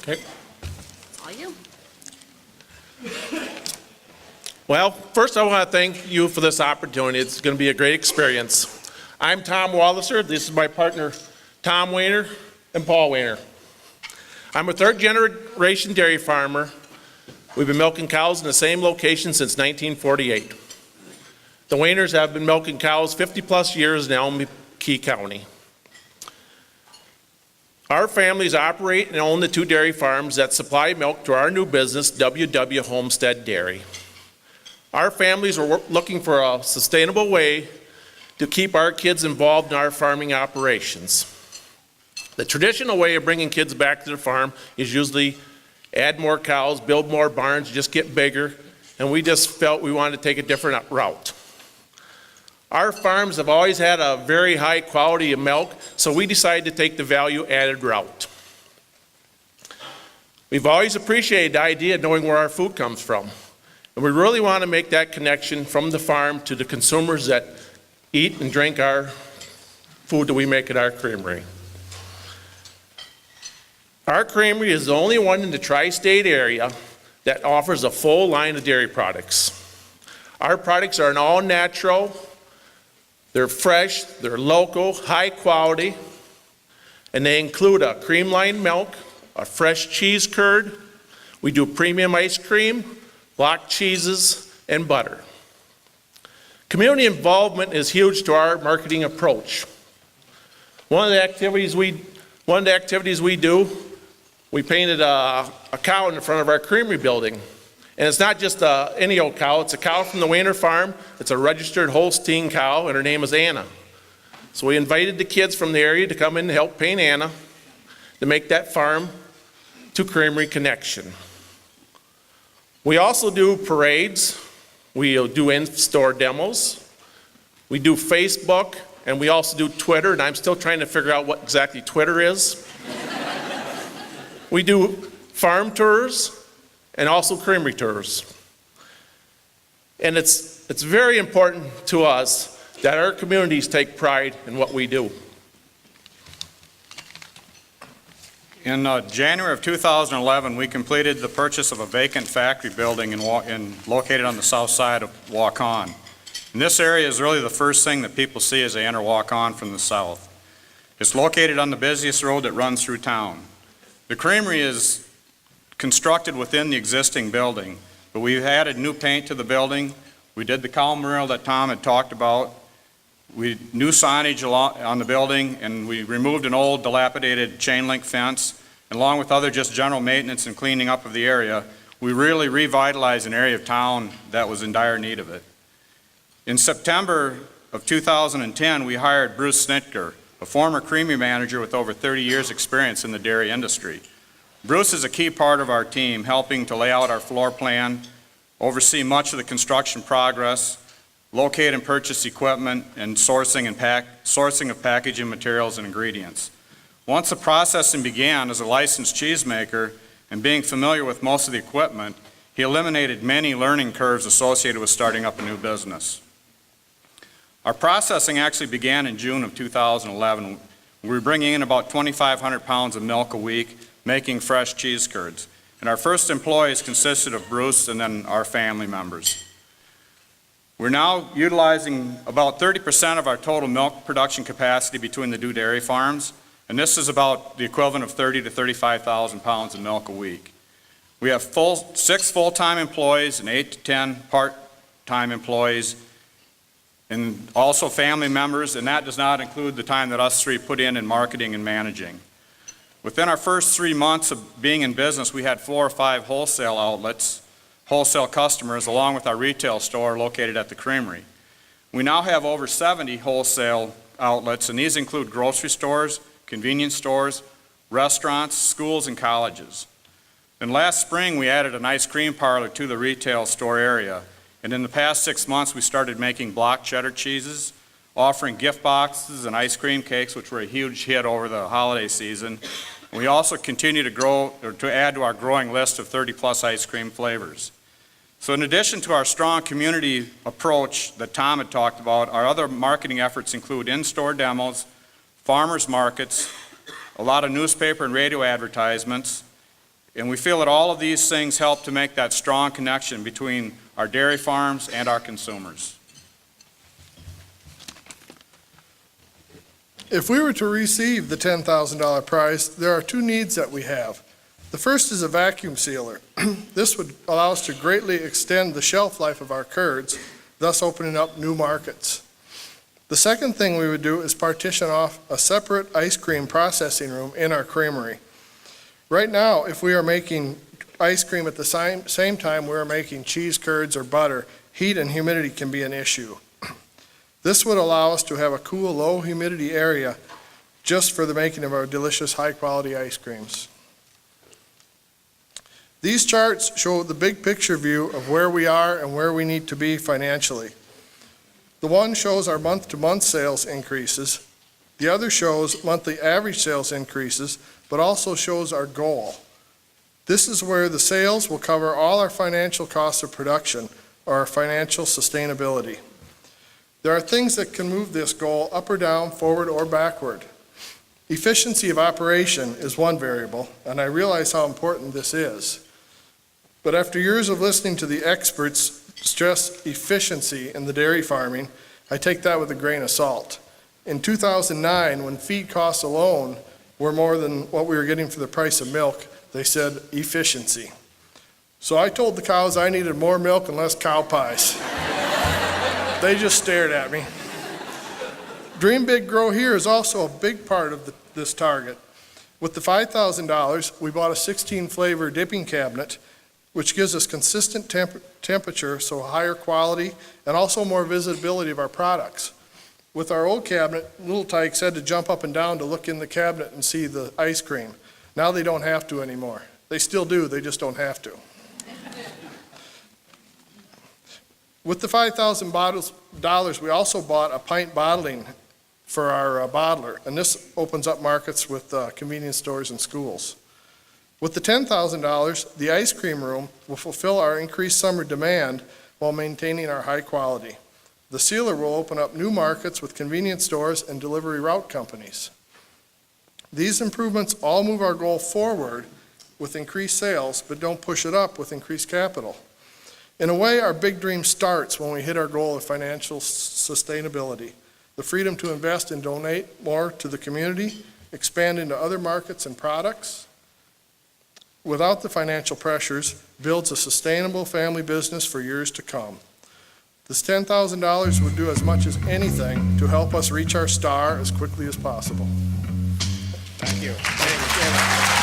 Okay. It's all you. Well, first I want to thank you for this opportunity. It's going to be a great experience. I'm Tom Walliser. This is my partner, Tom Wayner and Paul Wayner. I'm a third-generation dairy farmer. We've been milking cows in the same location since 1948. The Wayners have been milking cows 50-plus years now in McKee County. Our families operate and own the two dairy farms that supply milk to our new business, WW Homestead Dairy. Our families are looking for a sustainable way to keep our kids involved in our farming operations. The traditional way of bringing kids back to the farm is usually add more cows, build more barns, just get bigger, and we just felt we wanted to take a different route. Our farms have always had a very high quality of milk, so we decided to take the value-added route. We've always appreciated the idea of knowing where our food comes from, and we really want to make that connection from the farm to the consumers that eat and drink our food that we make at our creamery. Our creamery is the only one in the tri-state area that offers a full line of dairy products. Our products are an all-natural, they're fresh, they're local, high quality, and they include a cream-lined milk, a fresh cheese curd, we do premium ice cream, block cheeses, and butter. Community involvement is huge to our marketing approach. One of the activities we do, we painted a cow in the front of our creamery building. And it's not just any old cow, it's a cow from the Wayner farm. It's a registered Holstein cow, and her name is Anna. So we invited the kids from the area to come in and help paint Anna to make that farm to creamery connection. We also do parades, we do in-store demos, we do Facebook, and we also do Twitter, and I'm still trying to figure out what exactly Twitter is. We do farm tours and also creamery tours. And it's very important to us that our communities take pride in what we do. In January of 2011, we completed the purchase of a vacant factory building located on the south side of Waukon. And this area is really the first thing that people see as they enter Waukon from the south. It's located on the busiest road that runs through town. The creamery is constructed within the existing building, but we've added new paint to the building. We did the cow mural that Tom had talked about. New signage on the building, and we removed an old dilapidated chain link fence. And along with other just general maintenance and cleaning up of the area, we really revitalized an area of town that was in dire need of it. In September of 2010, we hired Bruce Snitker, a former creamery manager with over 30 years experience in the dairy industry. Bruce is a key part of our team, helping to lay out our floor plan, oversee much of the construction progress, locate and purchase equipment, and sourcing of packaging materials and ingredients. Once the processing began as a licensed cheesemaker and being familiar with most of the equipment, he eliminated many learning curves associated with starting up a new business. Our processing actually began in June of 2011. We were bringing in about 2,500 pounds of milk a week, making fresh cheese curds. And our first employees consisted of Bruce and then our family members. We're now utilizing about 30% of our total milk production capacity between the two dairy farms, and this is about the equivalent of 30 to 35,000 pounds of milk a week. We have 6 full-time employees and 8 to 10 part-time employees, and also family members, and that does not include the time that us three put in marketing and managing. Within our first 3 months of being in business, we had 4 or 5 wholesale outlets, wholesale customers, along with our retail store located at the creamery. We now have over 70 wholesale outlets, and these include grocery stores, convenience stores, restaurants, schools, and colleges. And last spring, we added an ice cream parlor to the retail store area. And in the past 6 months, we started making block cheddar cheeses, offering gift boxes and ice cream cakes, which were a huge hit over the holiday season. And we also continue to add to our growing list of 30-plus ice cream flavors. So in addition to our strong community approach that Tom had talked about, our other marketing efforts include in-store demos, farmers markets, a lot of newspaper and radio advertisements, And we feel that all of these things help to make that strong connection between our dairy farms and our consumers. If we were to receive the $10,000 prize, there are two needs that we have. The first is a vacuum sealer. This would allow us to greatly extend the shelf life of our curds, thus opening up new markets. The second thing we would do is partition off a separate ice cream processing room in our creamery. Right now, if we are making ice cream at the same time we are making cheese curds or butter, heat and humidity can be an issue. This would allow us to have a cool, low humidity area just for the making of our delicious, high-quality ice creams. These charts show the big picture view of where we are and where we need to be financially. The one shows our month-to-month sales increases. The other shows monthly average sales increases, but also shows our goal. This is where the sales will cover all our financial costs of production or our financial sustainability. There are things that can move this goal up or down, forward or backward. Efficiency of operation is one variable, and I realize how important this is. But after years of listening to the experts stress efficiency in the dairy farming, I take that with a grain of salt. In 2009, when feed costs alone were more than what we were getting for the price of milk, they said efficiency. So I told the cows I needed more milk and less cow pies. They just stared at me. Dream Big Grow Here is also a big part of this target. With the $5,000, we bought a 16-flavor dipping cabinet, which gives us consistent temperature, so higher quality, and also more visibility of our products. With our old cabinet, little tykes had to jump up and down to look in the cabinet and see the ice cream. Now they don't have to anymore. They still do, they just don't have to. With the $5,000, we also bought a pint bottling for our bottler, and this opens up markets with convenience stores and schools. With the $10,000, the ice cream room will fulfill our increased summer demand while maintaining our high quality. The sealer will open up new markets with convenience stores and delivery route companies. These improvements all move our goal forward with increased sales, but don't push it up with increased capital. In a way, our big dream starts when we hit our goal of financial sustainability, the freedom to invest and donate more to the community, expand into other markets and products. Without the financial pressures, builds a sustainable family business for years to come. This $10,000 would do as much as anything to help us reach our star as quickly as possible. Thank you. Thank you.